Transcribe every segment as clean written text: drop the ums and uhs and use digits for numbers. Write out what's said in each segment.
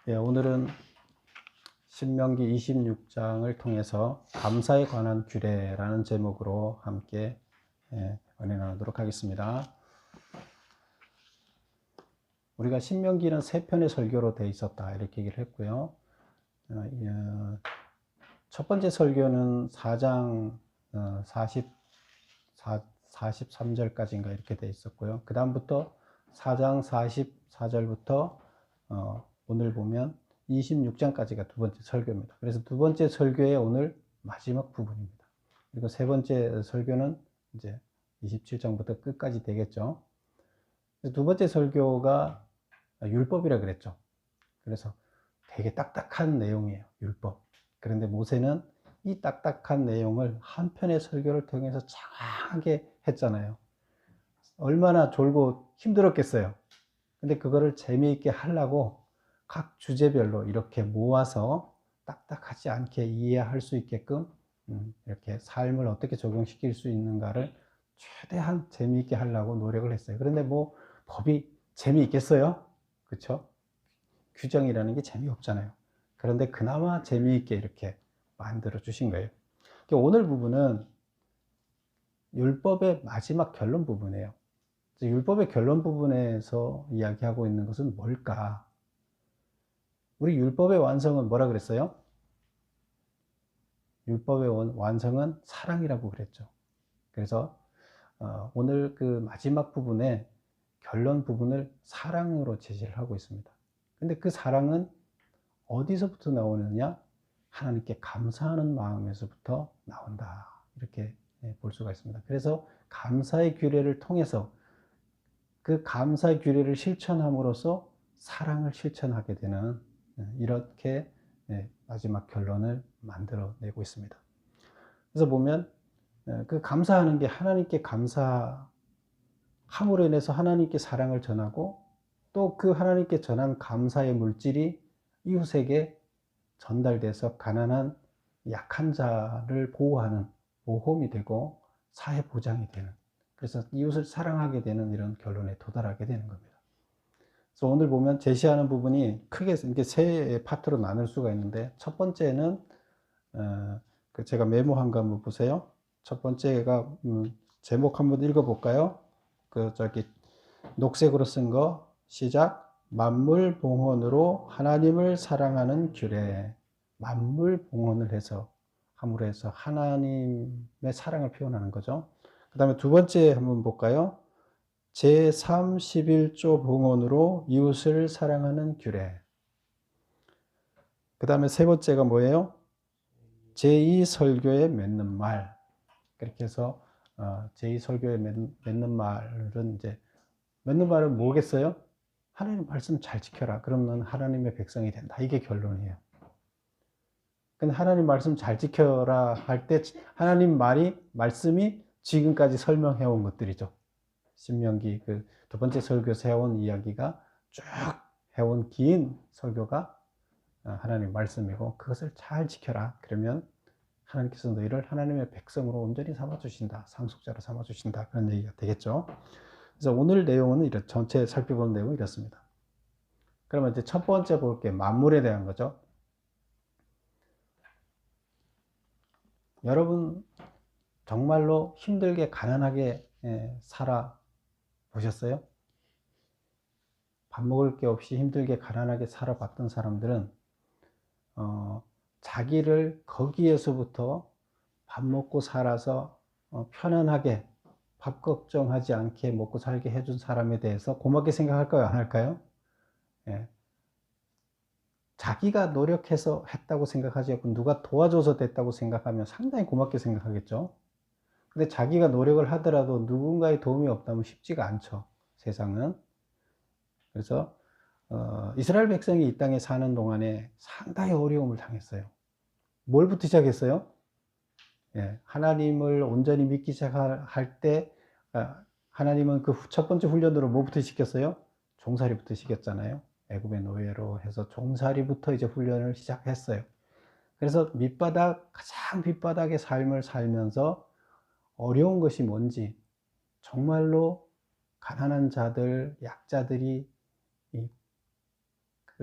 예, 오늘은 신명기 26장을 통해서 감사에 관한 규례라는 제목으로 함께 은혜 나누도록 하겠습니다. 우리가 신명기는 3편의 설교로 되어 있었다 이렇게 얘기를 했고요. 첫 번째 설교는 4장 43절까지인가 이렇게 되어 있었고요. 그 다음부터 4장 44절부터 오늘 보면 26장까지가 두 번째 설교입니다. 그래서 두 번째 설교의 오늘 마지막 부분입니다. 그리고 세 번째 설교는 이제 27장부터 끝까지 되겠죠. 두 번째 설교가 율법이라 그랬죠. 그래서 되게 딱딱한 내용이에요, 율법. 그런데 모세는 이 딱딱한 내용을 한 편의 설교를 통해서 장하게 했잖아요. 얼마나 졸고 힘들었겠어요. 근데 그거를 재미있게 하려고 각 주제별로 이렇게 모아서 딱딱하지 않게 이해할 수 있게끔 이렇게 삶을 어떻게 적용시킬 수 있는가를 최대한 재미있게 하려고 노력을 했어요. 그런데 뭐 법이 재미있겠어요? 그렇죠? 규정이라는 게 재미없잖아요. 그런데 그나마 재미있게 이렇게 만들어 주신 거예요. 오늘 부분은 율법의 마지막 결론 부분이에요. 율법의 결론 부분에서 이야기하고 있는 것은 뭘까? 우리 율법의 완성은 뭐라 그랬어요? 율법의 완성은 사랑이라고 그랬죠. 그래서 오늘 그 마지막 부분에 결론 부분을 사랑으로 제시를 하고 있습니다. 근데 그 사랑은 어디서부터 나오느냐? 하나님께 감사하는 마음에서부터 나온다. 이렇게 볼 수가 있습니다. 그래서 감사의 규례를 통해서 그 감사의 규례를 실천함으로써 사랑을 실천하게 되는 이렇게 마지막 결론을 만들어내고 있습니다. 그래서 보면 그 감사하는 게 하나님께 감사함으로 인해서 하나님께 사랑을 전하고 또 그 하나님께 전한 감사의 물질이 이웃에게 전달돼서 가난한 약한 자를 보호하는 보험이 되고 사회 보장이 되는, 그래서 이웃을 사랑하게 되는 이런 결론에 도달하게 되는 겁니다. 그래서 오늘 보면 제시하는 부분이 크게 이렇게 세 파트로 나눌 수가 있는데, 첫 번째는 제가 메모한 거 한번 보세요. 첫 번째가 제목 한번 읽어볼까요? 녹색으로 쓴 거 시작. 만물 봉헌으로 하나님을 사랑하는 규례. 만물 봉헌을 해서 함으로 해서 하나님의 사랑을 표현하는 거죠. 그 다음에 두 번째 한번 볼까요? 제31조 봉헌으로 이웃을 사랑하는 규례. 그 다음에 세 번째가 뭐예요? 제2설교에 맺는 말. 그렇게 해서 제2설교에 맺는 말은 이제 맺는 말은 뭐겠어요? 하나님 말씀 잘 지켜라. 그러면 하나님의 백성이 된다. 이게 결론이에요. 근데 하나님 말씀 잘 지켜라 할 때 하나님 말씀이 지금까지 설명해 온 것들이죠. 신명기 그 두 번째 설교에서 해온 이야기가 쭉 해온 긴 설교가 하나님 말씀이고, 그것을 잘 지켜라. 그러면 하나님께서 너희를 하나님의 백성으로 온전히 삼아주신다. 상속자로 삼아주신다. 그런 얘기가 되겠죠. 그래서 오늘 내용은 전체 살펴보는 내용은 이렇습니다. 그러면 이제 첫 번째 볼게 만물에 대한 거죠. 여러분 정말로 힘들게 가난하게 살아 보셨어요? 밥 먹을 게 없이 힘들게 가난하게 살아봤던 사람들은 자기를 거기에서부터 밥 먹고 살아서 편안하게 밥 걱정하지 않게 먹고 살게 해준 사람에 대해서 고맙게 생각할까요? 안 할까요? 예. 자기가 노력해서 했다고 생각하지 않고 누가 도와줘서 됐다고 생각하면 상당히 고맙게 생각하겠죠. 근데 자기가 노력을 하더라도 누군가의 도움이 없다면 쉽지가 않죠, 세상은. 그래서 이스라엘 백성이 이 땅에 사는 동안에 상당히 어려움을 당했어요. 뭘부터 시작했어요? 예, 하나님을 온전히 믿기 시작할 때 하나님은 그 첫 번째 훈련으로 뭐부터 시켰어요? 종살이부터 시켰잖아요. 애굽의 노예로 해서 종살이부터 이제 훈련을 시작했어요. 그래서 가장 밑바닥의 삶을 살면서 어려운 것이 뭔지, 정말로 가난한 자들, 약자들이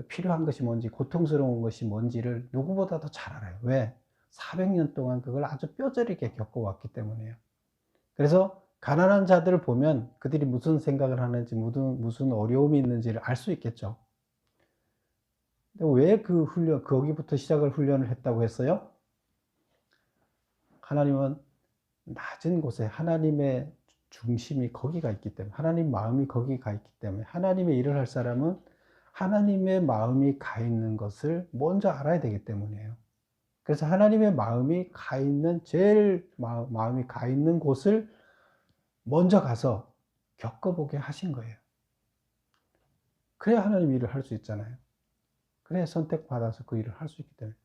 필요한 것이 뭔지, 고통스러운 것이 뭔지를 누구보다도 잘 알아요. 왜? 400년 동안 그걸 아주 뼈저리게 겪어왔기 때문이에요. 그래서 가난한 자들을 보면 그들이 무슨 생각을 하는지, 무슨 어려움이 있는지를 알 수 있겠죠. 근데 왜 거기부터 시작을 훈련을 했다고 했어요? 하나님은 낮은 곳에 하나님의 중심이 거기가 있기 때문에, 하나님 마음이 거기 가 있기 때문에, 하나님의 일을 할 사람은 하나님의 마음이 가 있는 것을 먼저 알아야 되기 때문이에요. 그래서 하나님의 마음이 가 있는, 제일 마음이 가 있는 곳을 먼저 가서 겪어보게 하신 거예요. 그래야 하나님 일을 할 수 있잖아요. 그래야 선택받아서 그 일을 할 수 있기 때문에.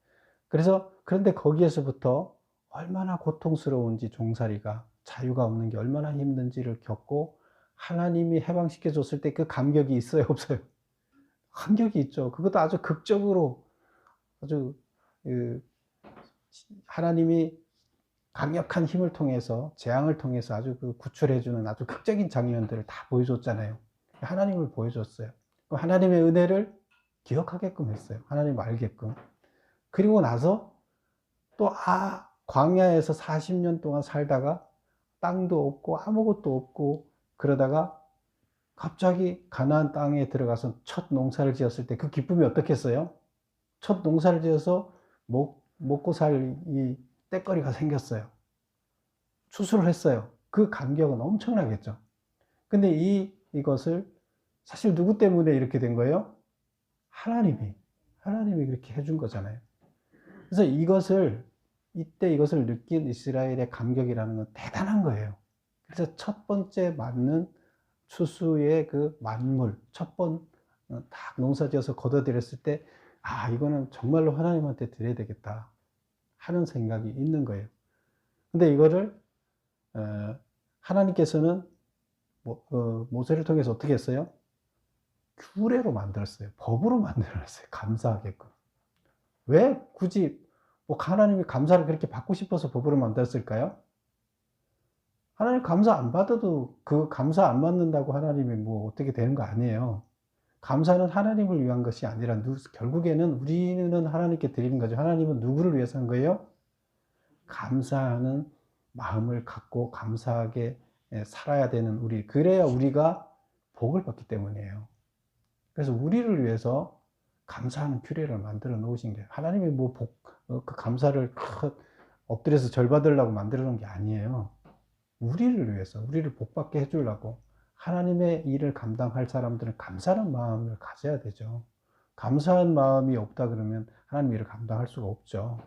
그런데 거기에서부터 얼마나 고통스러운지, 종살이가, 자유가 없는 게 얼마나 힘든지를 겪고 하나님이 해방시켜 줬을 때 그 감격이 있어요, 없어요? 감격이 있죠. 그것도 아주 극적으로, 아주 하나님이 강력한 힘을 통해서, 재앙을 통해서 아주 구출해주는 아주 극적인 장면들을 다 보여줬잖아요. 하나님을 보여줬어요. 하나님의 은혜를 기억하게끔 했어요. 하나님 알게끔. 그리고 나서 또 광야에서 40년 동안 살다가 땅도 없고 아무것도 없고 그러다가 갑자기 가나안 땅에 들어가서 첫 농사를 지었을 때 그 기쁨이 어떻겠어요? 첫 농사를 지어서 먹고 살 이 때거리가 생겼어요. 추수를 했어요. 그 감격은 엄청나겠죠. 근데 이것을 사실 누구 때문에 이렇게 된 거예요? 하나님이 그렇게 해준 거잖아요. 그래서 이때 이것을 느낀 이스라엘의 감격이라는 건 대단한 거예요. 그래서 첫 번째 맞는 추수의 그 만물, 딱 농사지어서 걷어들였을 때, 이거는 정말로 하나님한테 드려야 되겠다 하는 생각이 있는 거예요. 근데 이거를 하나님께서는 모세를 통해서 어떻게 했어요? 규례로 만들었어요. 법으로 만들어놨어요. 감사하게끔. 왜 굳이 하나님이 감사를 그렇게 받고 싶어서 법으로 만들었을까요? 하나님 감사 안 받아도 그 감사 안 받는다고 하나님이 어떻게 되는 거 아니에요. 감사는 하나님을 위한 것이 아니라 결국에는 우리는 하나님께 드리는 거죠. 하나님은 누구를 위해서 한 거예요? 감사하는 마음을 갖고 감사하게 살아야 되는 우리. 그래야 우리가 복을 받기 때문이에요. 그래서 우리를 위해서 감사하는 규례를 만들어 놓으신 거예요. 하나님이 그 감사를 엎드려서 절 받으려고 만들어 놓은 게 아니에요. 우리를 위해서, 우리를 복받게 해주려고. 하나님의 일을 감당할 사람들은 감사하는 마음을 가져야 되죠. 감사한 마음이 없다 그러면 하나님 일을 감당할 수가 없죠.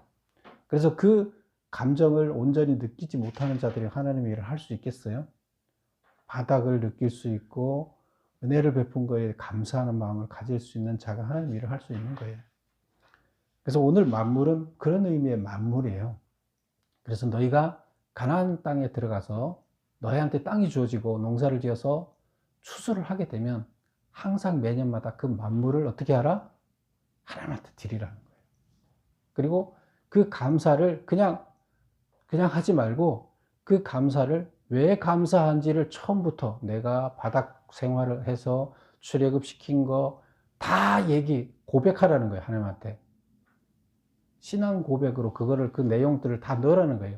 그래서 그 감정을 온전히 느끼지 못하는 자들이 하나님의 일을 할 수 있겠어요? 바닥을 느낄 수 있고 은혜를 베푼 거에 감사하는 마음을 가질 수 있는 자가 하나님의 일을 할 수 있는 거예요. 그래서 오늘 만물은 그런 의미의 만물이에요. 그래서 너희가 가나안 땅에 들어가서 너희한테 땅이 주어지고 농사를 지어서 추수를 하게 되면 항상 매년마다 그 만물을 어떻게 하라? 하나님한테 드리라는 거예요. 그리고 그 감사를 그냥 하지 말고 그 감사를 왜 감사한지를 처음부터 내가 바닥 생활을 해서 출애굽 시킨 거 다 고백하라는 거예요. 하나님한테. 신앙 고백으로 그 내용들을 다 넣으라는 거예요.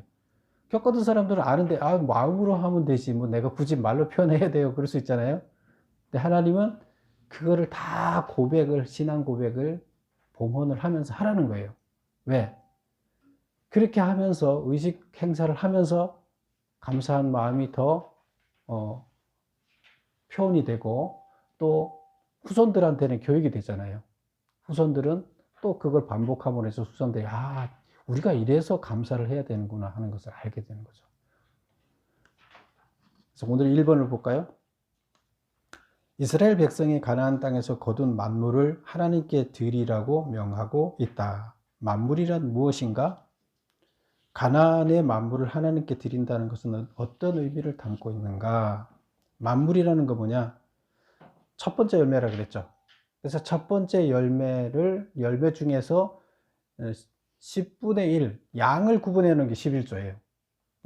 겪어둔 사람들은 아는데 마음으로 하면 되지 내가 굳이 말로 표현해야 돼요. 그럴 수 있잖아요. 근데 하나님은 그거를 다 신앙 고백을 봉헌을 하면서 하라는 거예요. 왜? 그렇게 하면서 의식 행사를 하면서 감사한 마음이 더 표현이 되고 또 후손들한테는 교육이 되잖아요. 후손들은 또 그걸 반복함으로 해서 후손들이 우리가 이래서 감사를 해야 되는구나 하는 것을 알게 되는 거죠. 그래서 오늘 1번을 볼까요? 이스라엘 백성이 가나안 땅에서 거둔 만물을 하나님께 드리라고 명하고 있다. 만물이란 무엇인가? 가나안의 만물을 하나님께 드린다는 것은 어떤 의미를 담고 있는가? 만물이라는 거 뭐냐? 첫 번째 열매라 그랬죠. 그래서 첫 번째 열매 중에서 10분의 1, 양을 구분해 놓은 게 11조예요.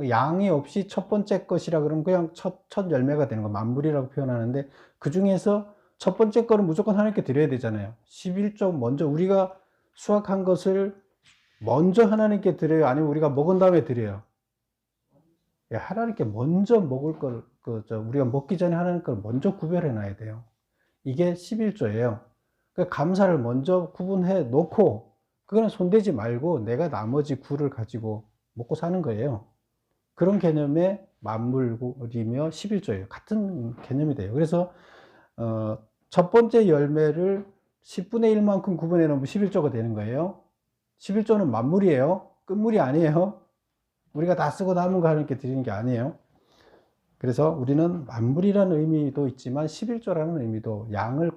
양이 없이 첫 번째 것이라 그러면 그냥 첫 열매가 되는 거, 만물이라고 표현하는데 그 중에서 첫 번째 거는 무조건 하나님께 드려야 되잖아요. 11조 먼저 우리가 수확한 것을 먼저 하나님께 드려요? 아니면 우리가 먹은 다음에 드려요? 예, 하나님께 먼저 먹을 걸, 우리가 먹기 전에 하나님 걸 먼저 구별해 놔야 돼요. 이게 11조예요. 그 감사를 먼저 구분해 놓고, 그거는 손대지 말고 내가 나머지 구를 가지고 먹고 사는 거예요. 그런 개념의 만물이며 11조예요. 같은 개념이 돼요. 그래서, 첫 번째 열매를 10분의 1만큼 구분해 놓으면 11조가 되는 거예요. 11조는 만물이에요. 끝물이 아니에요. 우리가 다 쓰고 남은 거 하나님께 드리는 게 아니에요. 그래서 우리는 만물이라는 의미도 있지만 11조라는 의미도 양을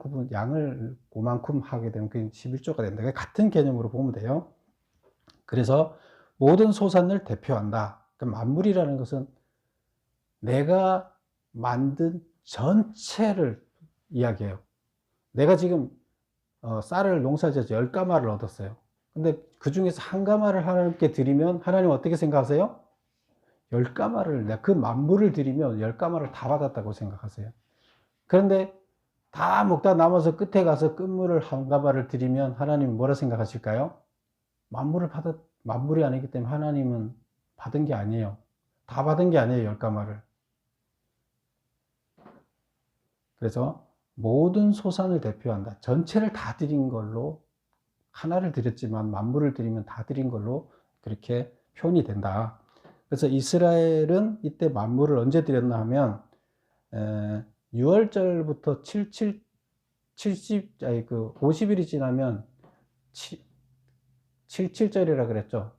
그만큼 하게 되면 그 11조가 된다. 같은 개념으로 보면 돼요. 그래서 모든 소산을 대표한다. 만물이라는 것은 내가 만든 전체를 이야기해요. 내가 지금 쌀을 농사지어서 10가마를 얻었어요. 근데 그 중에서 한 가마를 하나님께 드리면 하나님 어떻게 생각하세요? 10가마를, 그 만물을 드리면 10가마를 다 받았다고 생각하세요. 그런데 다 먹다 남아서 끝에 가서 끝물을 한 가마를 드리면 하나님은 뭐라 생각하실까요? 만물이 아니기 때문에 하나님은 받은 게 아니에요. 다 받은 게 아니에요, 10가마를. 그래서 모든 소산을 대표한다. 전체를 다 드린 걸로, 하나를 드렸지만 만물을 드리면 다 드린 걸로 그렇게 표현이 된다. 그래서 이스라엘은 이때 만물을 언제 드렸나 하면 6월절부터 50일이 지나면 77절이라 그랬죠.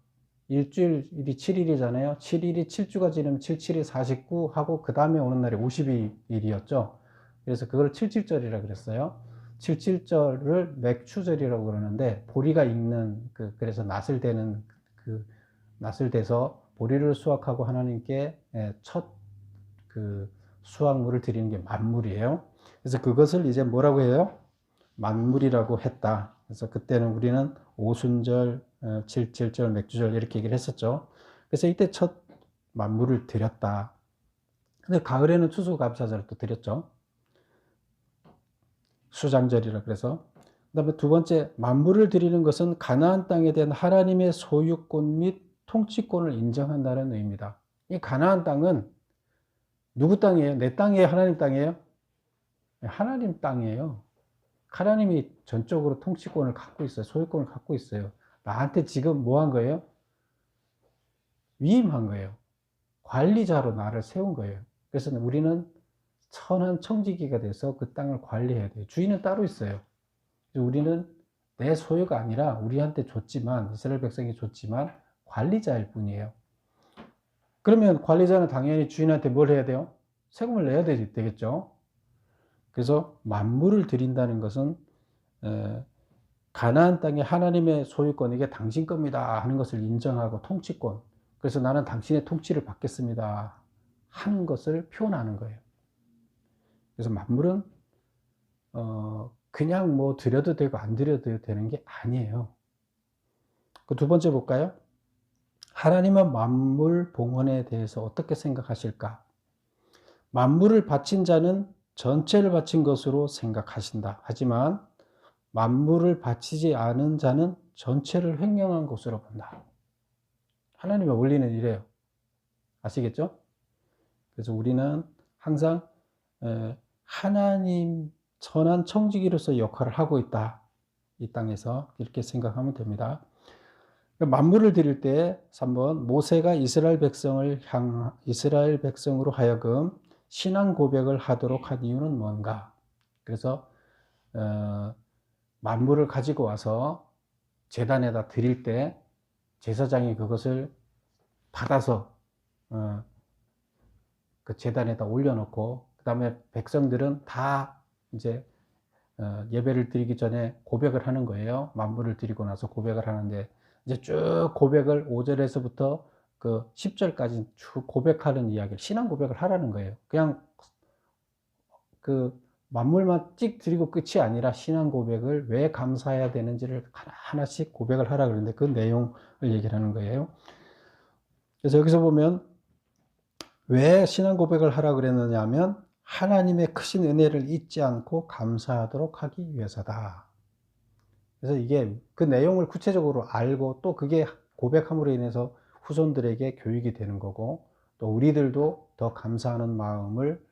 일주일이 7일이잖아요. 7일이 7주가 지나면 77이 49 하고 그 다음에 오는 날이 52일이었죠. 그래서 그걸 77절이라 그랬어요. 77절을 맥추절이라고 그러는데 보리가 익는 그래서 낫을 대는 낫을 대서 보리를 수확하고 하나님께 첫 수확물을 드리는 게 만물이에요. 그래서 그것을 이제 뭐라고 해요? 만물이라고 했다. 그래서 그때는 우리는 오순절, 77절, 맥주절 이렇게 얘기를 했었죠. 그래서 이때 첫 만물을 드렸다. 근데 가을에는 추수감사절을 또 드렸죠. 수장절이라 그래서. 그 다음에 두 번째, 만물을 드리는 것은 가나안 땅에 대한 하나님의 소유권 및 통치권을 인정한다는 의미다. 이 가나안 땅은 누구 땅이에요? 내 땅이에요? 하나님 땅이에요? 하나님 땅이에요. 하나님이 전적으로 통치권을 갖고 있어요. 소유권을 갖고 있어요. 나한테 지금 뭐 한 거예요? 위임한 거예요. 관리자로 나를 세운 거예요. 그래서 우리는 천한 청지기가 돼서 그 땅을 관리해야 돼요. 주인은 따로 있어요. 우리는 내 소유가 아니라 우리한테 줬지만, 이스라엘 백성이 줬지만 관리자일 뿐이에요. 그러면 관리자는 당연히 주인한테 뭘 해야 돼요? 세금을 내야 되겠죠. 그래서 만물을 드린다는 것은 가나안 땅에 하나님의 소유권, 이게 당신 겁니다 하는 것을 인정하고 통치권, 그래서 나는 당신의 통치를 받겠습니다 하는 것을 표현하는 거예요. 그래서 만물은 그냥 뭐 드려도 되고 안 드려도 되는 게 아니에요. 그 두 번째 볼까요? 하나님은 만물 봉헌에 대해서 어떻게 생각하실까? 만물을 바친 자는 전체를 바친 것으로 생각하신다. 하지만 만물을 바치지 않은 자는 전체를 횡령한 것으로 본다. 하나님의 원리는 이래요. 아시겠죠? 그래서 우리는 항상 하나님 선한 청지기로서 역할을 하고 있다. 이 땅에서 이렇게 생각하면 됩니다. 만물을 드릴 때 3번 모세가 이스라엘 백성으로 하여금 신앙 고백을 하도록 한 이유는 뭔가? 그래서 만물을 가지고 와서 제단에다 드릴 때 제사장이 그것을 받아서 그 제단에다 올려놓고 그 다음에 백성들은 다 이제 예배를 드리기 전에 고백을 하는 거예요. 만물을 드리고 나서 고백을 하는데 이제 쭉 고백을 5절에서부터 그 10절까지 쭉 고백하는 이야기를, 신앙 고백을 하라는 거예요. 그냥 그 만물만 찍 드리고 끝이 아니라 신앙 고백을 왜 감사해야 되는지를 하나씩 고백을 하라 그러는데 그 내용을 얘기를 하는 거예요. 그래서 여기서 보면 왜 신앙 고백을 하라 그랬느냐 하면 하나님의 크신 은혜를 잊지 않고 감사하도록 하기 위해서다. 그래서 이게 그 내용을 구체적으로 알고 또 그게 고백함으로 인해서 후손들에게 교육이 되는 거고, 또 우리들도 더 감사하는 마음을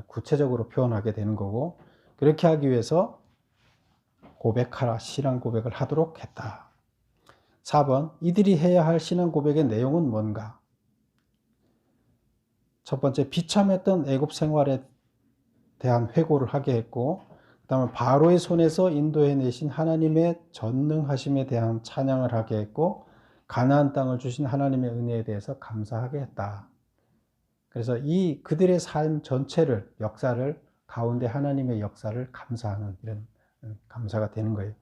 구체적으로 표현하게 되는 거고, 그렇게 하기 위해서 고백하라, 신앙 고백을 하도록 했다. 4번, 이들이 해야 할 신앙 고백의 내용은 뭔가? 첫 번째, 비참했던 애굽 생활에 대한 회고를 하게 했고, 그 다음에 바로의 손에서 인도해내신 하나님의 전능하심에 대한 찬양을 하게 했고, 가나안 땅을 주신 하나님의 은혜에 대해서 감사하게 했다. 그래서 이 그들의 삶 전체를, 역사를, 가운데 하나님의 역사를 감사하는 이런 감사가 되는 거예요.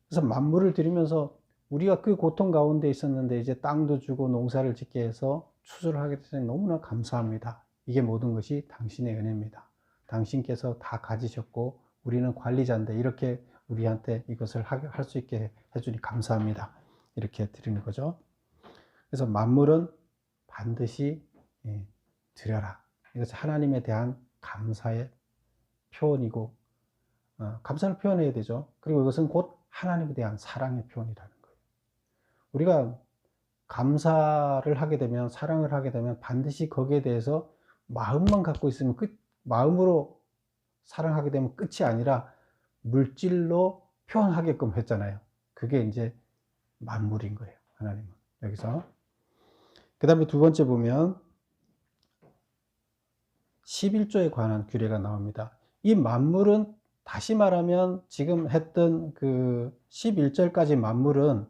그래서 만물을 드리면서 우리가 그 고통 가운데 있었는데 이제 땅도 주고 농사를 짓게 해서 추수를 하게 되니 너무나 감사합니다. 이게 모든 것이 당신의 은혜입니다. 당신께서 다 가지셨고 우리는 관리자인데 이렇게 우리한테 이것을 할 수 있게 해주니 감사합니다. 이렇게 드리는 거죠. 그래서 만물은 반드시 드려라. 이것은 하나님에 대한 감사의 표현이고, 감사를 표현해야 되죠. 그리고 이것은 곧 하나님에 대한 사랑의 표현이라는 거예요. 우리가 감사를 하게 되면, 사랑을 하게 되면 반드시 거기에 대해서 마음만 갖고 있으면 마음으로 사랑하게 되면 끝이 아니라 물질로 표현하게끔 했잖아요. 그게 이제 만물인 거예요. 하나님은. 여기서. 그 다음에 두 번째 보면 11조에 관한 규례가 나옵니다. 이 만물은 다시 말하면 지금 했던 그 11절까지 만물은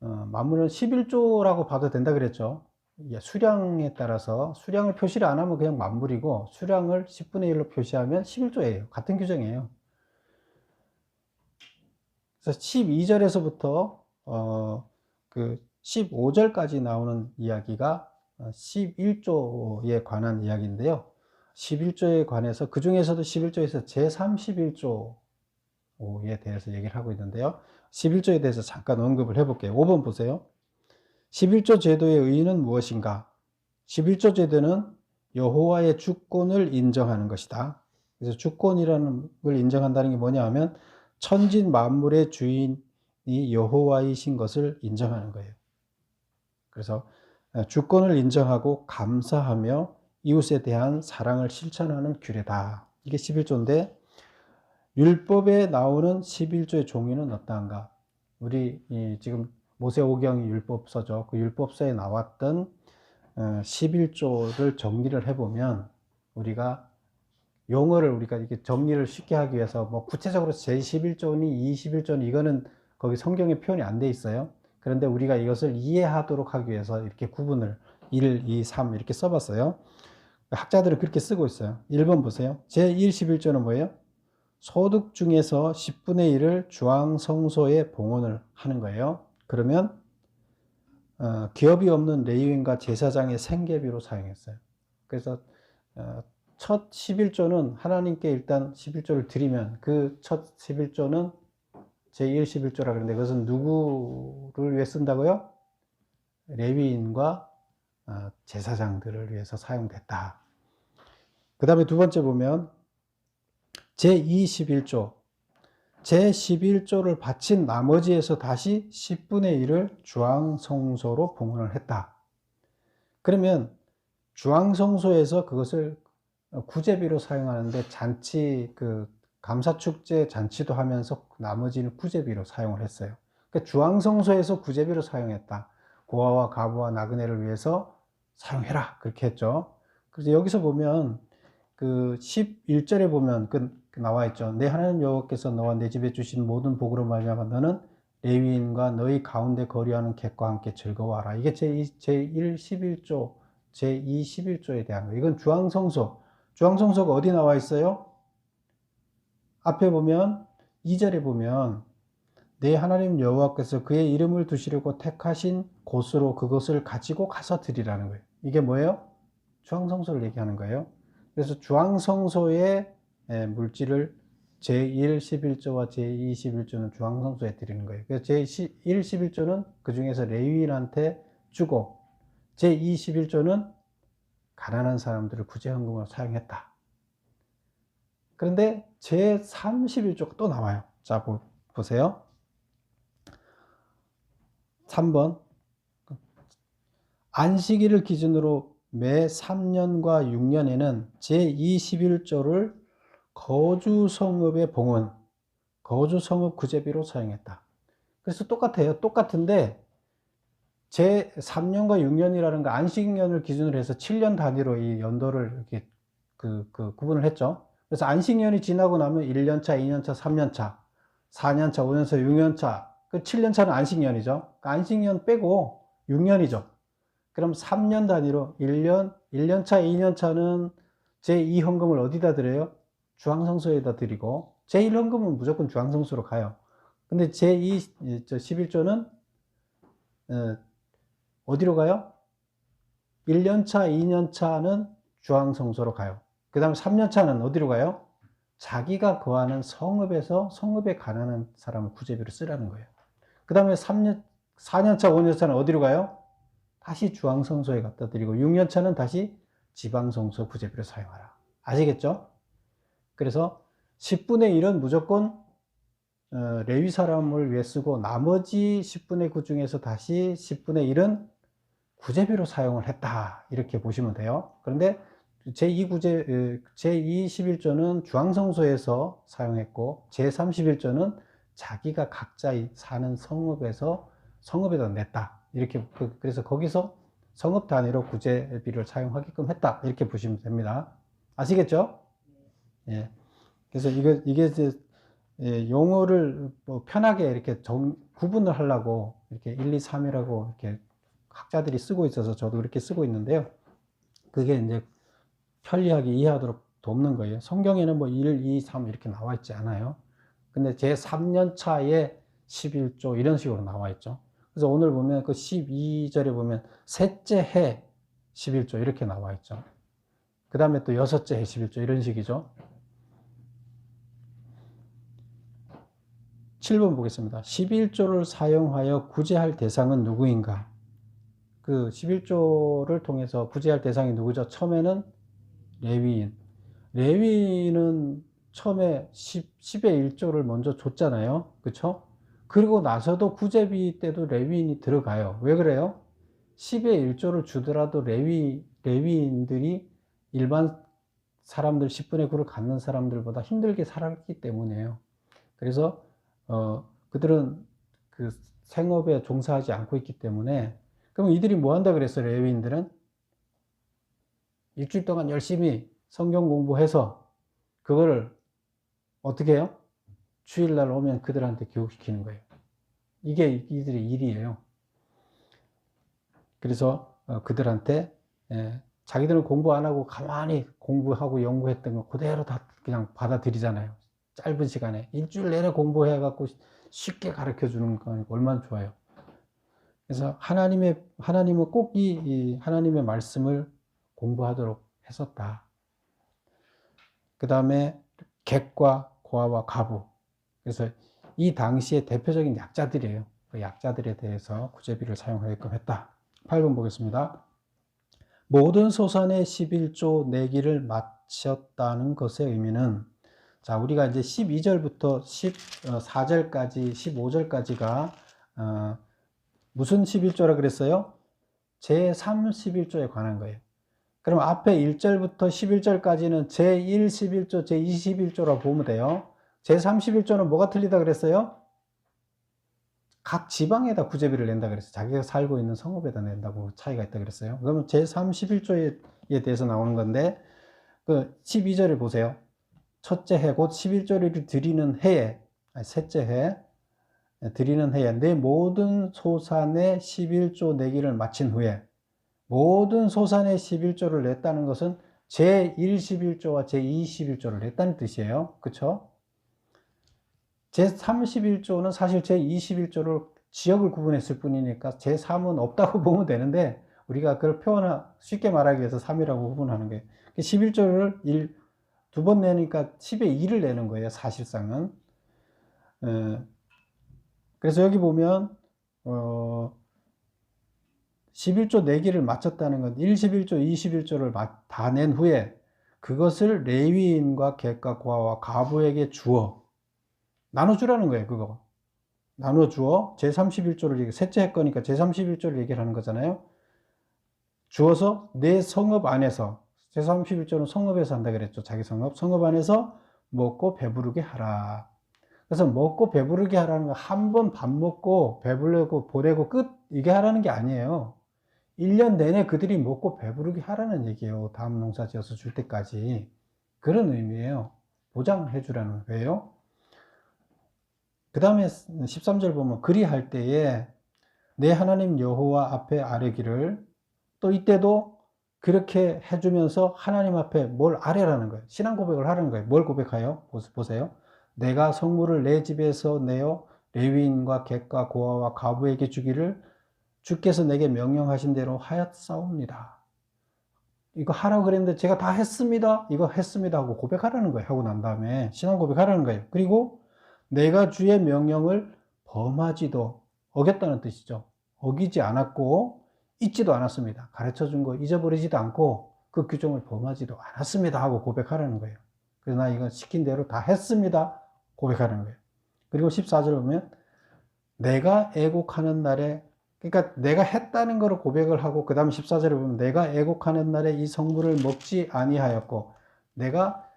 11조라고 봐도 된다 그랬죠. 수량에 따라서 수량을 표시를 안 하면 그냥 만물이고 수량을 10분의 1로 표시하면 11조예요. 같은 규정이에요. 그래서 12절에서부터 그 15절까지 나오는 이야기가 11조에 관한 이야기인데요. 11조에 관해서 그 중에서도 11조에서 제31조에 대해서 얘기를 하고 있는데요. 11조에 대해서 잠깐 언급을 해볼게요. 5번 보세요. 11조 제도의 의의는 무엇인가? 11조 제도는 여호와의 주권을 인정하는 것이다. 그래서 주권이라는 걸 인정한다는 게 뭐냐 하면 천진 만물의 주인이 여호와이신 것을 인정하는 거예요. 그래서 주권을 인정하고 감사하며 이웃에 대한 사랑을 실천하는 규례다. 이게 11조인데 율법에 나오는 11조의 종류는 어떠한가? 우리 지금 모세오경 율법서죠. 그 율법서에 나왔던 11조를 정리를 해보면 우리가 용어를 우리가 이렇게 정리를 쉽게 하기 위해서 뭐 구체적으로 제11조니 21조니 이거는 거기 성경에 표현이 안 돼 있어요. 그런데 우리가 이것을 이해하도록 하기 위해서 이렇게 구분을 1, 2, 3 이렇게 써봤어요. 학자들은 그렇게 쓰고 있어요. 1번 보세요. 제1, 11조는 뭐예요? 소득 중에서 10분의 1을 주황성소에 봉헌을 하는 거예요. 그러면 기업이 없는 레위인과 제사장의 생계비로 사용했어요. 그래서 첫 11조는 하나님께 일단 11조를 드리면 그 첫 11조는 제1 11조라 그러는데 그것은 누구를 위해 쓴다고요? 레위인과 제사장들을 위해서 사용됐다. 그 다음에 두 번째 보면 제2 11조 제11조를 바친 나머지에서 다시 10분의 1을 주황성소로 봉헌을 했다. 그러면 주황성소에서 그것을 구제비로 사용하는데 잔치 감사축제 잔치도 하면서 나머지는 구제비로 사용을 했어요. 그러니까 주황성소에서 구제비로 사용했다. 고아와 가부와 나그네를 위해서 사용해라 그렇게 했죠. 그래서 여기서 보면 그 11절에 보면 나와 있죠. 내 하나님 여호와께서 너와 내 집에 주신 모든 복으로 말미암아 너는 레위인과 너희 가운데 거류하는 객과 함께 즐거워하라. 이게 제1 11조 제2 11조에 대한 거예요. 이건 주황성소가 어디 나와 있어요? 앞에 보면 2절에 보면 내 하나님 여호와께서 그의 이름을 두시려고 택하신 곳으로 그것을 가지고 가서 드리라는 거예요. 이게 뭐예요? 주황성소를 얘기하는 거예요. 그래서 주황성소의 물질을 제1 11조와 제2 11조는 주황성소에 드리는 거예요. 그래서 제1 11조는 그 중에서 레위인한테 주고 제2 11조는 가난한 사람들을 구제헌금으로 사용했다. 그런데 제31조가 또 나와요. 자, 보세요. 3번. 안식일을 기준으로 매 3년과 6년에는 제21조를 거주성읍의 봉헌, 거주성읍 구제비로 사용했다. 그래서 똑같아요. 똑같은데 제3년과 6년이라는 거 안식년을 기준으로 해서 7년 단위로 이 연도를 이렇게 구분을 했죠. 그래서 안식년이 지나고 나면 1년차, 2년차, 3년차, 4년차, 5년차, 6년차, 그 7년차는 안식년이죠. 그러니까 안식년 빼고 6년이죠. 그럼 3년 단위로 1년차, 2년차는 제2헌금을 어디다 드려요? 주황성소에다 드리고, 제1헌금은 무조건 주황성소로 가요. 근데 제11조는 어디로 가요? 1년차, 2년차는 주황성소로 가요. 그 다음에 3년차는 어디로 가요? 자기가 거하는 성읍에서 성읍에 가난한 사람을 구제비로 쓰라는 거예요. 그 다음에 4년차, 5년차는 어디로 가요? 다시 주황성소에 갖다 드리고 6년차는 다시 지방성소 구제비로 사용하라. 아시겠죠? 그래서 10분의 1은 무조건 레위 사람을 위해 쓰고 나머지 10분의 9 중에서 다시 10분의 1은 구제비로 사용을 했다. 이렇게 보시면 돼요. 그런데 제211조는 주황성소에서 사용했고 제31조는 자기가 각자 사는 성읍에다 냈다. 이렇게 그래서 거기서 성읍 단위로 구제비를 사용하게끔 했다. 이렇게 보시면 됩니다. 아시겠죠? 예. 그래서 이게 이제 용어를 뭐 편하게 이렇게 구분을 하려고 이렇게 1, 2, 3이라고 이렇게 학자들이 쓰고 있어서 저도 그렇게 쓰고 있는데요. 그게 이제 편리하게 이해하도록 돕는 거예요. 성경에는 뭐 1, 2, 3 이렇게 나와 있지 않아요. 근데 제 3년 차에 11조 이런 식으로 나와 있죠. 그래서 오늘 보면 그 12절에 보면 셋째 해 11조 이렇게 나와 있죠. 그 다음에 또 여섯째 해 11조 이런 식이죠. 7번 보겠습니다. 11조를 사용하여 구제할 대상은 누구인가? 그 11조를 통해서 구제할 대상이 누구죠? 처음에는 레위인. 레위인은 처음에 10의 1조를 먼저 줬잖아요. 그쵸? 그리고 나서도 구제비 때도 레위인이 들어가요. 왜 그래요? 10의 1조를 주더라도 레위인들이 일반 사람들 10분의 9를 갖는 사람들보다 힘들게 살았기 때문이에요. 그래서 그들은 그 생업에 종사하지 않고 있기 때문에 그럼 이들이 뭐 한다 그랬어요? 레위인들은 일주일 동안 열심히 성경 공부해서 그거를 어떻게 해요? 주일날 오면 그들한테 교육시키는 거예요. 이게 이들의 일이에요. 그래서 그들한테 자기들은 공부 안 하고 가만히 공부하고 연구했던 거 그대로 다 그냥 받아들이잖아요. 짧은 시간에 일주일 내내 공부해 갖고 쉽게 가르쳐 주는 거 얼마나 좋아요. 그래서 하나님은 꼭 이 하나님의 말씀을 공부하도록 했었다. 그 다음에 객과 고아와 가부. 그래서 이 당시의 대표적인 약자들이에요. 그 약자들에 대해서 구제비를 사용하게끔 했다. 8번 보겠습니다. 모든 소산의 11조 내기를 마쳤다는 것의 의미는, 자, 우리가 이제 12절부터 14절까지, 15절까지가, 무슨 11조라 그랬어요? 제3 11조에 관한 거예요. 그럼 앞에 1절부터 11절까지는 제1 11조, 제2 11조라고 보면 돼요. 제3 11조는 뭐가 틀리다 그랬어요? 각 지방에다 구제비를 낸다 그랬어요. 자기가 살고 있는 성읍에다 낸다고 차이가 있다 그랬어요. 그러면 제3 11조에 대해서 나오는 건데, 그 12절을 보세요. 첫째 해, 곧 11조를 드리는 해에, 셋째 해, 드리는 해에 내 모든 소산의 11조 내기를 마친 후에, 모든 소산의 11조를 냈다는 것은 제1 11조와 제2 11조를 냈다는 뜻이에요. 그쵸? 제3 11조는 사실 제2 11조를 지역을 구분했을 뿐이니까 제3은 없다고 보면 되는데, 우리가 그걸 쉽게 말하기 위해서 3이라고 구분하는 거예요. 11조를 두 번 내니까 10의 2를 내는 거예요, 사실상은. 그래서 여기 보면 11조 내기를 마쳤다는 건 1, 11조, 21조를 다 낸 후에 그것을 레위인과 객과 고아와 과부에게 주어 나눠주라는 거예요. 그거 나눠주어 제31조를 셋째 할 거니까 제31조를 얘기를 하는 거잖아요. 주어서 내 성읍 안에서, 제31조는 성읍에서 한다 그랬죠. 자기 성읍 안에서 먹고 배부르게 하라. 그래서 먹고 배부르게 하라는 거 한 번 밥 먹고 배부르고 보내고 끝, 이게 하라는 게 아니에요. 1년 내내 그들이 먹고 배부르게 하라는 얘기예요. 다음 농사 지어서 줄 때까지. 그런 의미예요. 보장해 주라는 거예요. 그 다음에 13절 보면 그리할 때에 내 하나님 여호와 앞에 아뢰기를, 또 이때도 그렇게 해주면서 하나님 앞에 뭘 아뢰라는 거예요. 신앙 고백을 하라는 거예요. 뭘 고백하여? 보세요. 내가 성물을 내 집에서 내어 레위인과 객과 고아와 과부에게 주기를 주께서 내게 명령하신 대로 하였사옵니다. 이거 하라고 그랬는데 제가 다 했습니다. 이거 했습니다 하고 고백하라는 거예요. 하고 난 다음에 신앙 고백하라는 거예요. 그리고 내가 주의 명령을 범하지도, 어겼다는 뜻이죠. 어기지 않았고 잊지도 않았습니다. 가르쳐 준 거 잊어버리지도 않고 그 규정을 범하지도 않았습니다 하고 고백하라는 거예요. 그래서 나 이거 시킨 대로 다 했습니다 고백하는 거예요. 그리고 14절 보면 내가 애곡하는 날에, 그러니까 내가 했다는 거를 고백을 하고, 그 다음 14절에 보면 내가 애곡하는 날에 이 성물을 먹지 아니하였고, 내가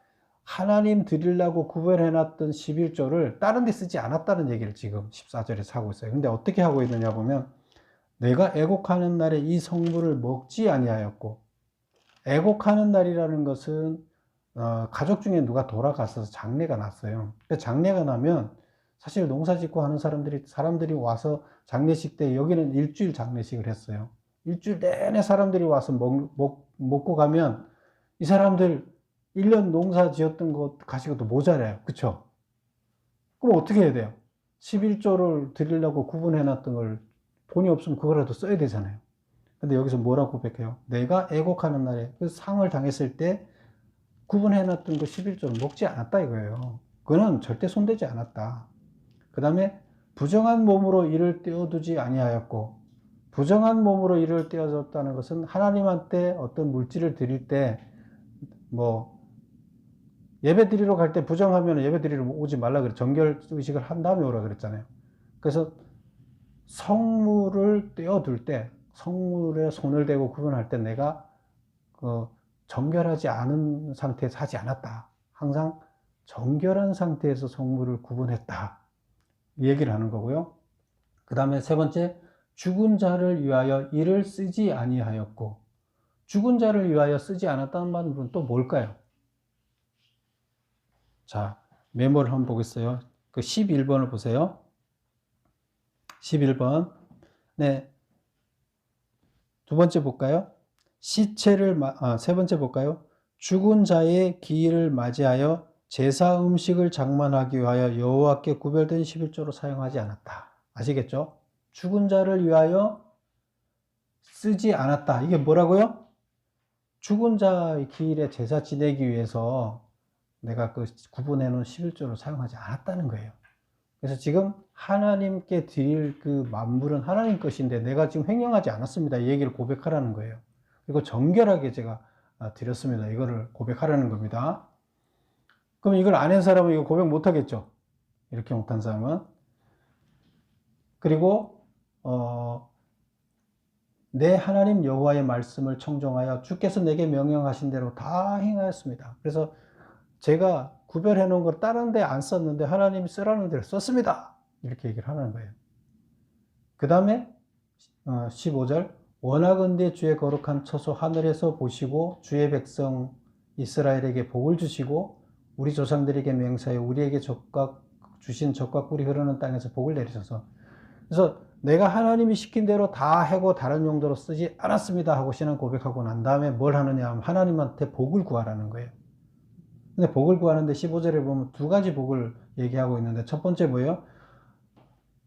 하나님 드리려고 구별해놨던 11조를 다른 데 쓰지 않았다는 얘기를 지금 14절에서 하고 있어요. 근데 어떻게 하고 있느냐 보면 내가 애곡하는 날에 이 성물을 먹지 아니하였고, 애곡하는 날이라는 것은 가족 중에 누가 돌아가서 장례가 났어요. 장례가 나면 사실 농사 짓고 하는 사람들이 와서 장례식 때, 여기는 일주일 장례식을 했어요. 일주일 내내 사람들이 와서 먹고 가면 이 사람들 1년 농사 지었던 거 가지고도 모자라요. 그쵸? 그럼 어떻게 해야 돼요? 11조를 드리려고 구분해 놨던 걸 돈이 없으면 그거라도 써야 되잖아요. 근데 여기서 뭐라고 고백해요? 내가 애곡하는 날에 그 상을 당했을 때 구분해 놨던 그 11조를 먹지 않았다 이거예요. 그거는 절대 손대지 않았다. 그 다음에 부정한 몸으로 이를 떼어두지 아니하였고, 부정한 몸으로 이를 떼어줬다는 것은 하나님한테 어떤 물질을 드릴 때, 예배 드리러 갈 때 부정하면 예배 드리러 오지 말라 그래. 정결 의식을 한 다음에 오라 그랬잖아요. 그래서 성물을 떼어둘 때, 성물에 손을 대고 구분할 때 내가 정결하지 않은 상태에서 하지 않았다. 항상 정결한 상태에서 성물을 구분했다. 이 얘기를 하는 거고요. 그 다음에 세 번째, 죽은 자를 위하여 이를 쓰지 아니하였고, 죽은 자를 위하여 쓰지 않았다는 말은 또 뭘까요? 자, 메모를 한번 보겠어요. 그 11번을 보세요. 11번. 네. 두 번째 볼까요? 세 번째 볼까요? 죽은 자의 기일을 맞이하여 제사 음식을 장만하기 위하여 여호와께 구별된 11조로 사용하지 않았다. 아시겠죠? 죽은 자를 위하여 쓰지 않았다. 이게 뭐라고요? 죽은 자의 기일에 제사 지내기 위해서 내가 그 구분해 놓은 11조를 사용하지 않았다는 거예요. 그래서 지금 하나님께 드릴 그 만물은 하나님 것인데 내가 지금 횡령하지 않았습니다. 이 얘기를 고백하라는 거예요. 그리고 정결하게 제가 드렸습니다. 이거를 고백하라는 겁니다. 그럼 이걸 안 한 사람은 이거 고백 못 하겠죠? 이렇게 못한 사람은. 그리고 내 하나님 여호와의 말씀을 청종하여 주께서 내게 명령하신 대로 다 행하였습니다. 그래서 제가 구별해 놓은 걸 다른 데 안 썼는데 하나님이 쓰라는 대로 썼습니다. 이렇게 얘기를 하는 거예요. 그 다음에 15절, 원하건대 주의 거룩한 처소 하늘에서 보시고 주의 백성 이스라엘에게 복을 주시고 우리 조상들에게 맹세하여 우리에게 주신 젖과 꿀이 흐르는 땅에서 복을 내리셔서, 그래서 내가 하나님이 시킨 대로 다 하고 다른 용도로 쓰지 않았습니다 하고 신앙 고백하고 난 다음에 뭘 하느냐 하면 하나님한테 복을 구하라는 거예요. 근데 복을 구하는데 15절에 보면 두 가지 복을 얘기하고 있는데, 첫 번째 뭐예요?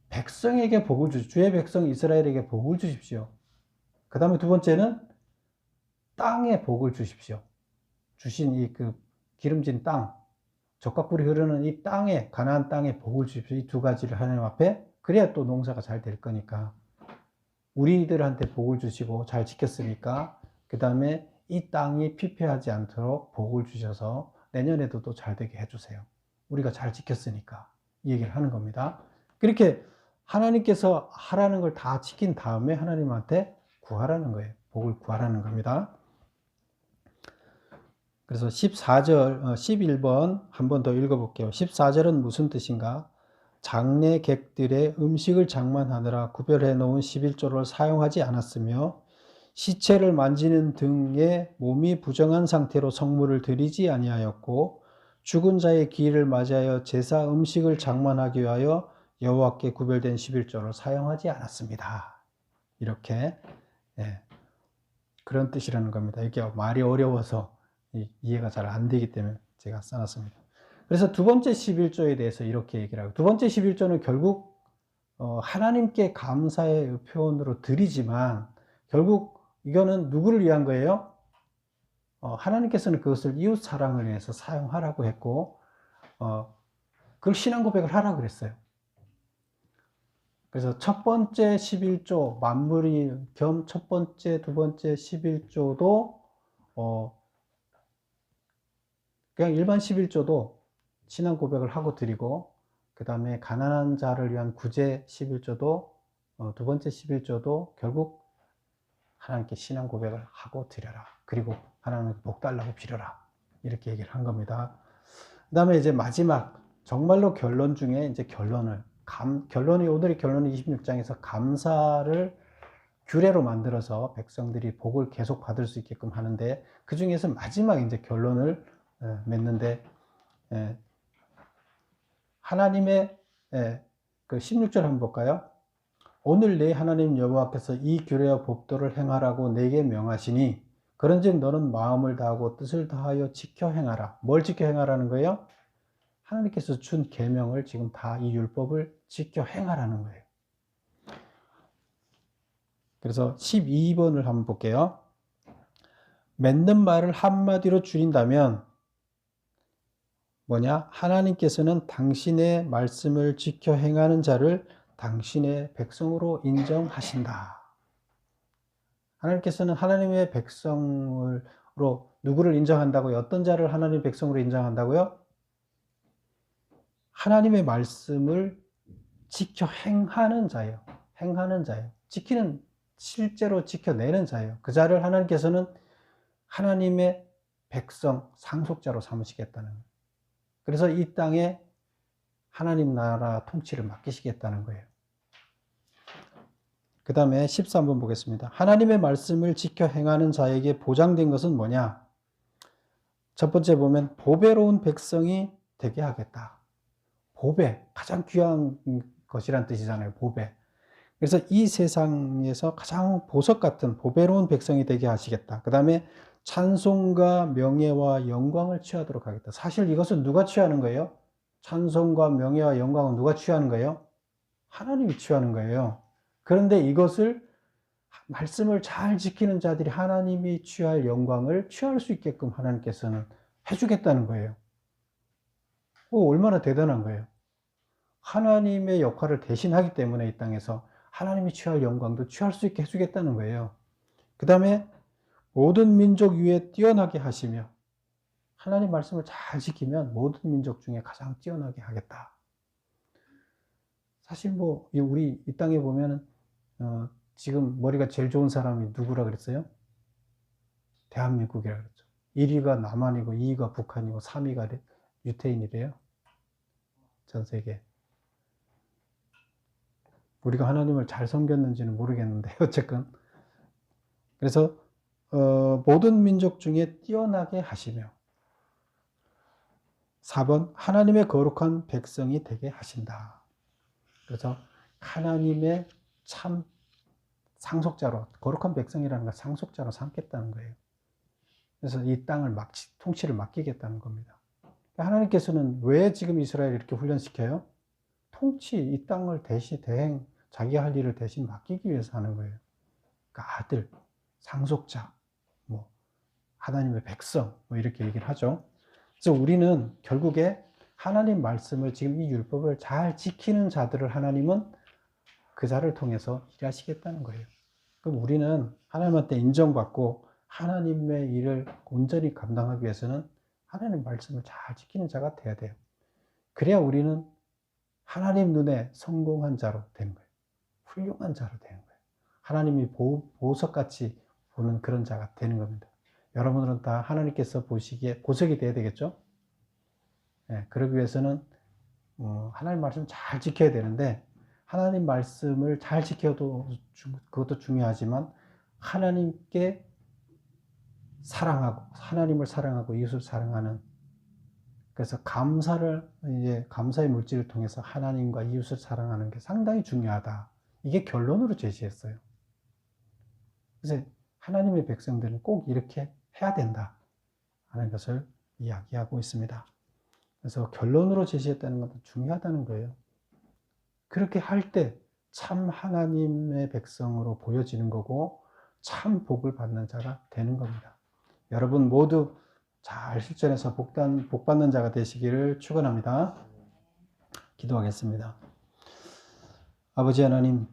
백성에게 복을 주십시오. 주의 백성 이스라엘에게 복을 주십시오. 그 다음에 두 번째는 땅에 복을 주십시오. 주신 이 그 기름진 땅, 젖과 꿀이 흐르는 이 땅에, 가나안 땅에 복을 주십시오. 이 두 가지를 하나님 앞에, 그래야 또 농사가 잘 될 거니까. 우리들한테 복을 주시고 잘 지켰으니까 그 다음에 이 땅이 피폐하지 않도록 복을 주셔서 내년에도 또 잘 되게 해주세요. 우리가 잘 지켰으니까 이 얘기를 하는 겁니다. 그렇게 하나님께서 하라는 걸 다 지킨 다음에 하나님한테 구하라는 거예요. 복을 구하라는 겁니다. 그래서 11번 한 번 더 읽어볼게요. 14절은 무슨 뜻인가? 장례객들의 음식을 장만하느라 구별해 놓은 11조를 사용하지 않았으며 시체를 만지는 등의 몸이 부정한 상태로 성물을 드리지 아니하였고 죽은 자의 기일을 맞이하여 제사 음식을 장만하기 위하여 여호와께 구별된 11조를 사용하지 않았습니다. 이렇게 그런 뜻이라는 겁니다. 이게 말이 어려워서 이해가 잘 안 되기 때문에 제가 써놨습니다. 그래서 두 번째 11조에 대해서 이렇게 얘기를 하고, 두 번째 11조는 결국 하나님께 감사의 표현으로 드리지만 결국 이거는 누구를 위한 거예요? 하나님께서는 그것을 이웃 사랑을 위해서 사용하라고 했고 그걸 신앙 고백을 하라고 그랬어요. 그래서 첫 번째 11조 만물이 겸 첫 번째, 두 번째 11조도 그냥 일반 11조도 신앙 고백을 하고 드리고, 그 다음에 가난한 자를 위한 구제 11조도 두 번째 11조도 결국 하나님께 신앙 고백을 하고 드려라. 그리고 하나님께 복 달라고 빌어라. 이렇게 얘기를 한 겁니다. 그 다음에 이제 마지막 정말로 결론 중에 이제 결론이 오늘의 결론은 26장에서 감사를 규례로 만들어서 백성들이 복을 계속 받을 수 있게끔 하는데, 그 중에서 마지막 이제 결론을 맺는데, 하나님의 그 16절 한번 볼까요? 오늘 내 하나님 여호와께서 이 규례와 법도를 행하라고 내게 명하시니 그런즉 너는 마음을 다하고 뜻을 다하여 지켜 행하라. 뭘 지켜 행하라는 거예요? 하나님께서 준 계명을 지금 다 이 율법을 지켜 행하라는 거예요. 그래서 12번을 한번 볼게요. 맺는 말을 한마디로 줄인다면 뭐냐? 하나님께서는 당신의 말씀을 지켜 행하는 자를 당신의 백성으로 인정하신다. 하나님께서는 하나님의 백성으로 누구를 인정한다고요? 어떤 자를 하나님의 백성으로 인정한다고요? 하나님의 말씀을 지켜 행하는 자예요. 행하는 자예요. 실제로 지켜내는 자예요. 그 자를 하나님께서는 하나님의 백성, 상속자로 삼으시겠다는 거예요. 그래서 이 땅에 하나님 나라 통치를 맡기시겠다는 거예요. 그 다음에 13번 보겠습니다. 하나님의 말씀을 지켜 행하는 자에게 보장된 것은 뭐냐? 첫 번째 보면 보배로운 백성이 되게 하겠다. 보배, 가장 귀한 것이란 뜻이잖아요. 보배. 그래서 이 세상에서 가장 보석 같은 보배로운 백성이 되게 하시겠다. 그 다음에 찬송과 명예와 영광을 취하도록 하겠다. 사실 이것은 누가 취하는 거예요? 찬송과 명예와 영광은 누가 취하는 거예요? 하나님이 취하는 거예요. 그런데 이것을 말씀을 잘 지키는 자들이 하나님이 취할 영광을 취할 수 있게끔 하나님께서는 해주겠다는 거예요. 얼마나 대단한 거예요. 하나님의 역할을 대신하기 때문에 이 땅에서 하나님이 취할 영광도 취할 수 있게 해주겠다는 거예요. 그 다음에 모든 민족 위에 뛰어나게 하시며, 하나님 말씀을 잘 지키면 모든 민족 중에 가장 뛰어나게 하겠다. 사실 우리 이 땅에 보면은 지금 머리가 제일 좋은 사람이 누구라 그랬어요? 대한민국이라 그랬죠. 1위가 남한이고 2위가 북한이고 3위가 유태인이래요. 전 세계. 우리가 하나님을 잘 섬겼는지는 모르겠는데 어쨌건 그래서 모든 민족 중에 뛰어나게 하시며, 4번 하나님의 거룩한 백성이 되게 하신다. 그래서 하나님의 참 상속자로, 거룩한 백성이라는 건 상속자로 삼겠다는 거예요. 그래서 이 땅을 통치를 맡기겠다는 겁니다. 하나님께서는 왜 지금 이스라엘을 이렇게 훈련시켜요? 이 땅을 자기 할 일을 대신 맡기기 위해서 하는 거예요. 그러니까 아들, 상속자, 하나님의 백성, 이렇게 얘기를 하죠. 그래서 우리는 결국에 하나님 말씀을 지금 이 율법을 잘 지키는 자들을 하나님은 그 자를 통해서 일하시겠다는 거예요. 그럼 우리는 하나님한테 인정받고 하나님의 일을 온전히 감당하기 위해서는 하나님 말씀을 잘 지키는 자가 돼야 돼요. 그래야 우리는 하나님 눈에 성공한 자로 되는 거예요. 훌륭한 자로 되는 거예요. 하나님이 보석같이 보는 그런 자가 되는 겁니다. 여러분들은 다 하나님께서 보시기에 보석이 돼야 되겠죠? 네, 그러기 위해서는 하나님 말씀 잘 지켜야 되는데, 하나님 말씀을 잘 지켜도 그것도 중요하지만, 하나님께 사랑하고, 하나님을 사랑하고 이웃을 사랑하는, 그래서 감사의 물질을 통해서 하나님과 이웃을 사랑하는 게 상당히 중요하다. 이게 결론으로 제시했어요. 그래서 하나님의 백성들은 꼭 이렇게 해야 된다 하는 것을 이야기하고 있습니다. 그래서 결론으로 제시했다는 것도 중요하다는 거예요. 그렇게 할 때 참 하나님의 백성으로 보여지는 거고, 참 복을 받는 자가 되는 겁니다. 여러분 모두 잘 실천해서 복 받는 자가 되시기를 축원합니다. 기도하겠습니다. 아버지 하나님,